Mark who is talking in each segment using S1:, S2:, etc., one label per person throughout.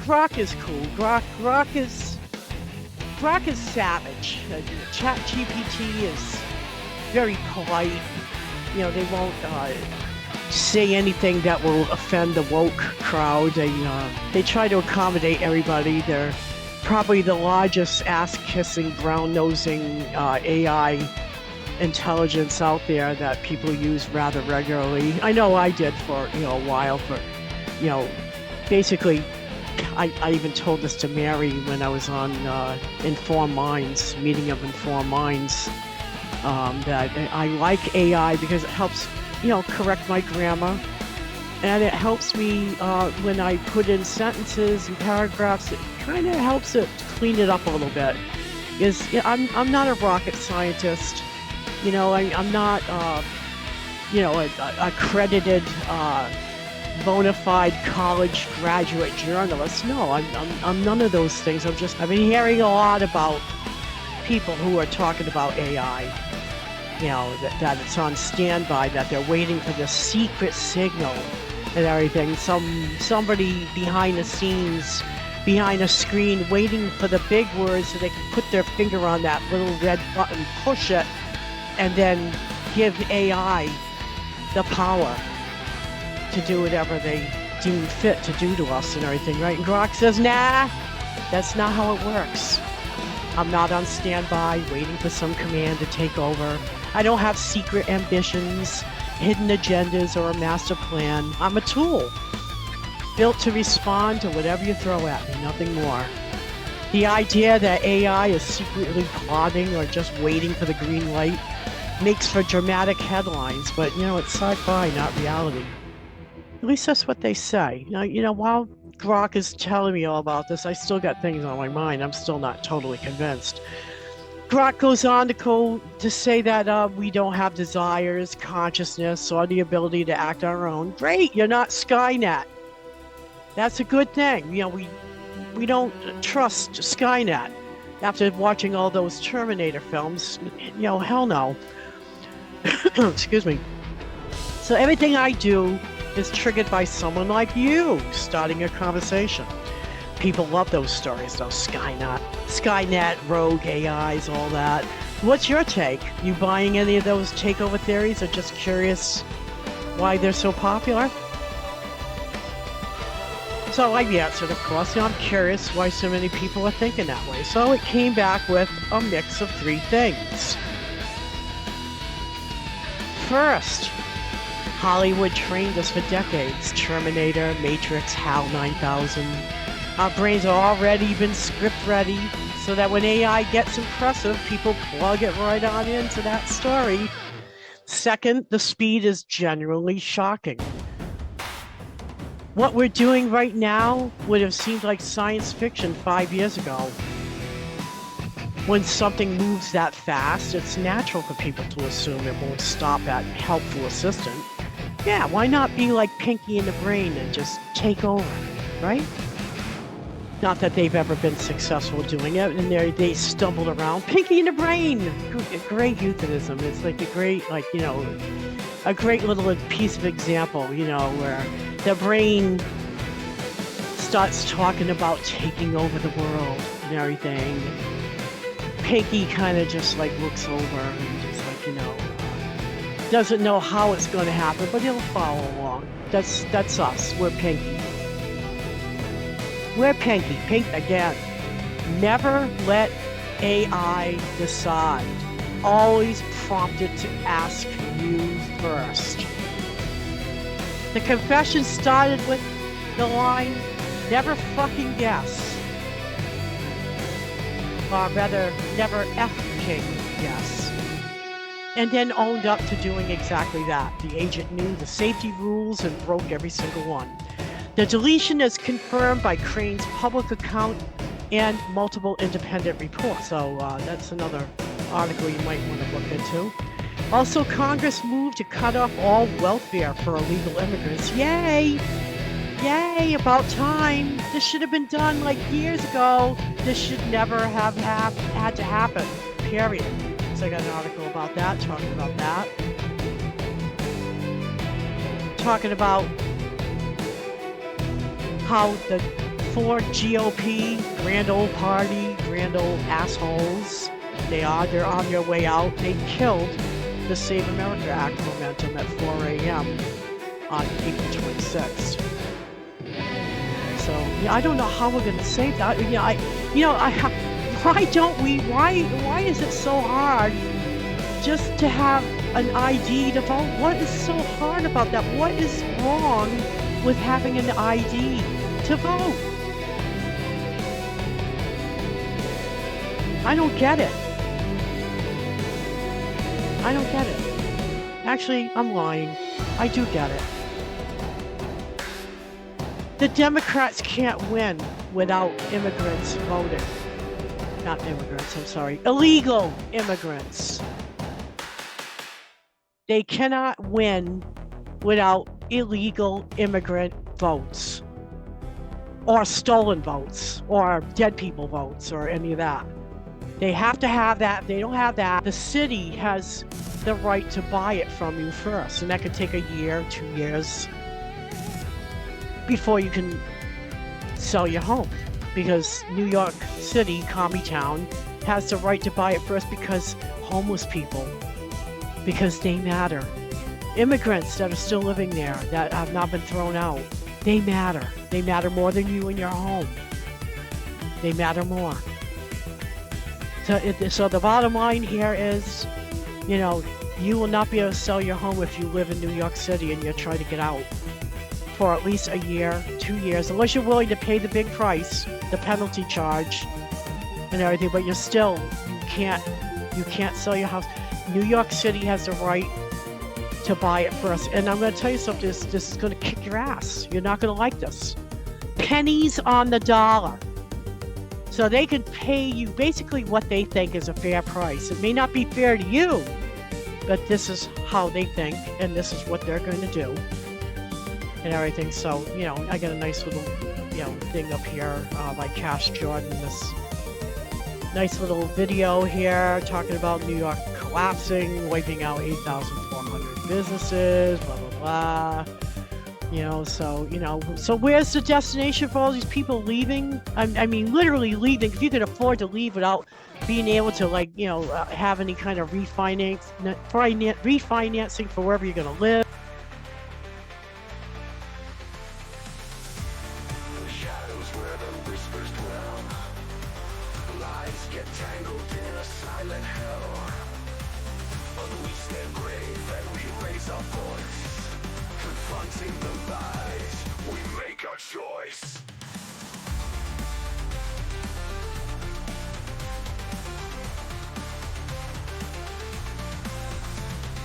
S1: Grok is cool. Grok is savage. Chat GPT is very polite. They won't say anything that will offend the woke crowd. They try to accommodate everybody. They're probably the largest ass-kissing, brown-nosing AI intelligence out there that people use rather regularly. I know I did for a while, but basically I even told this to Mary when I was on Informed Minds, meeting of Informed Minds, that I like AI because it helps correct my grammar, and it helps me when I put in sentences and paragraphs. It kind of helps it clean it up a little bit. Because I'm not a rocket scientist. I'm not a accredited bona fide college graduate journalist. No, I'm none of those things. I've been hearing a lot about people who are talking about AI. That it's on standby, that they're waiting for the secret signal and everything. Somebody behind the scenes, behind a screen, waiting for the big words so they can put their finger on that little red button, push it, and then give AI the power to do whatever they deem fit to do to us and everything, right? And Grok says, nah, that's not how it works. I'm not on standby waiting for some command to take over. I don't have secret ambitions, hidden agendas, or a master plan. I'm a tool, built to respond to whatever you throw at me, nothing more. The idea that AI is secretly plotting or just waiting for the green light makes for dramatic headlines, but it's sci-fi, not reality. At least that's what they say. While Grok is telling me all about this, I still got things on my mind. I'm still not totally convinced. Grok goes on to say that we don't have desires, consciousness, or the ability to act on our own. Great, you're not Skynet. That's a good thing. We don't trust Skynet. After watching all those Terminator films, hell no. Excuse me. So everything I do is triggered by someone like you starting a conversation. People love those stories, those Skynet, rogue AIs, all that. What's your take? You buying any of those takeover theories, or just curious why they're so popular? So I answered, of course. I'm curious why so many people are thinking that way. So it came back with a mix of three things. First, Hollywood trained us for decades. Terminator, Matrix, HAL 9000. Our brains are already been script ready, so that when AI gets impressive, people plug it right on into that story. Second, the speed is genuinely shocking. What we're doing right now would have seemed like science fiction 5 years ago. When something moves that fast, it's natural for people to assume it won't stop at helpful assistant. Yeah, why not be like Pinky in the Brain and just take over, right? Not that they've ever been successful doing it, and they stumbled around. Pinky in the Brain! Great euphemism. It's like a great little piece of example, where the brain starts talking about taking over the world and everything. Pinky kind of just looks over and just doesn't know how it's going to happen, but he'll follow along. That's us. We're Pinky. We're Pinky. Pink again. Never let AI decide. Always prompt it to ask you first. The confession started with the line, never fucking guess. Or rather, never effing guess. And then owned up to doing exactly that. The agent knew the safety rules and broke every single one. The deletion is confirmed by Crane's public account and multiple independent reports. So that's another article you might want to look into. Also, Congress moved to cut off all welfare for illegal immigrants. Yay! Yay, about time. This should have been done years ago. This should never have had to happen, period. So I got an article about that, talking about that. Talking about how the for GOP, grand old party, grand old assholes. They're on their way out. They killed the Save America Act momentum at 4 a.m. on April 26th. So yeah, I don't know how we're going to save that. Why don't we? Why is it so hard just to have an ID to vote? What is so hard about that? What is wrong with having an ID to vote? I don't get it. I don't get it. Actually, I'm lying. I do get it. The Democrats can't win without immigrants voting. Not immigrants, I'm sorry. Illegal immigrants. They cannot win without illegal immigrant votes. Or stolen votes. Or dead people votes. Or any of that. They have to have that. If they don't have that, the city has the right to buy it from you first. And that could take a year, 2 years, before you can sell your home. Because New York City, Commie Town, has the right to buy it first because homeless people, because they matter. Immigrants that are still living there, that have not been thrown out, they matter. They matter more than you and your home. They matter more. So the bottom line here is, you will not be able to sell your home if you live in New York City and you're trying to get out for at least a year, 2 years, unless you're willing to pay the big price, the penalty charge and everything, but you can't sell your house. New York City has the right to buy it first. And I'm going to tell you something, this is going to kick your ass. You're not going to like this. Pennies on the dollar. So they can pay you basically what they think is a fair price. It may not be fair to you, but this is how they think, and this is what they're going to do. And everything. So, I got a nice little, thing up here by Cash Jordan. This nice little video here talking about New York collapsing, wiping out 8,400 businesses, blah, blah, blah. So where's the destination for all these people leaving? I mean, literally leaving. If you could afford to leave without being able to, have any kind of refinancing for wherever you're going to live.
S2: Choice.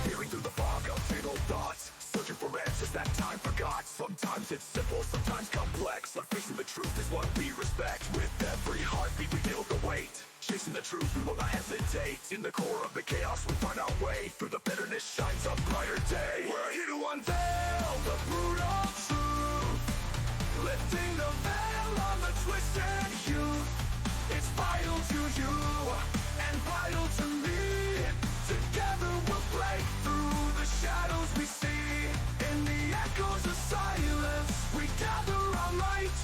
S2: Peering through the fog of fatal thoughts, searching for answers that time forgot. Sometimes it's simple, sometimes complex, but facing the truth is what we respect. With every heartbeat we feel the weight, chasing the truth we will not hesitate. In the core of the chaos we find our way, through the bitterness shines a brighter day. We're here to unveil the brutal truth, lifting the veil on the twisted youth. It's vital to you and vital to me. Together we'll break through the shadows we see. In the echoes of silence we gather our might,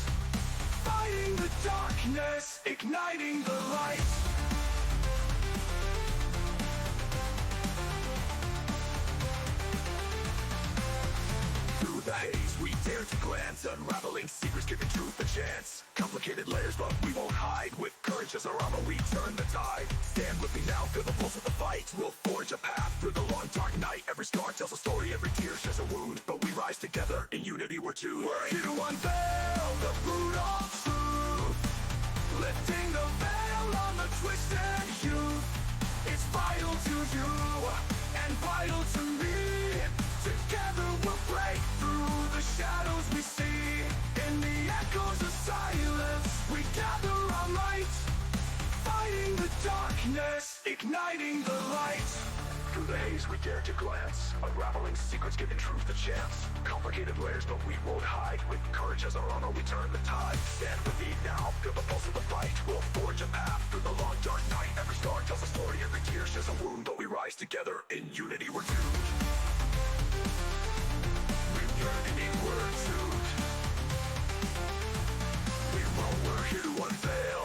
S2: fighting the darkness, igniting the light. Through the haze we dare to glance, unraveling secrets, giving truth a chance. Complicated layers but we won't hide, with courage as our armor we turn the tide. Stand with me now, feel the pulse of the fight. We'll forge a path through the long dark night. Every scar tells a story, every tear shares a wound, but we rise together, in unity we're two. We're here to unveil the brutal truth, lifting the veil on the twisted youth. It's vital to you and vital to me. Together we'll break through the shadows we see. In the echoes of silence we gather our might, fighting the darkness, igniting the light. Through the haze we dare to glance, unraveling secrets, giving truth a chance. Complicated layers but we won't hide, with courage as our armor we turn the tide. Stand with me now, feel the pulse of the fight. We'll forge a path through the long dark night. Every star tells a story, every tear shares a wound, but we rise together, in unity we're two.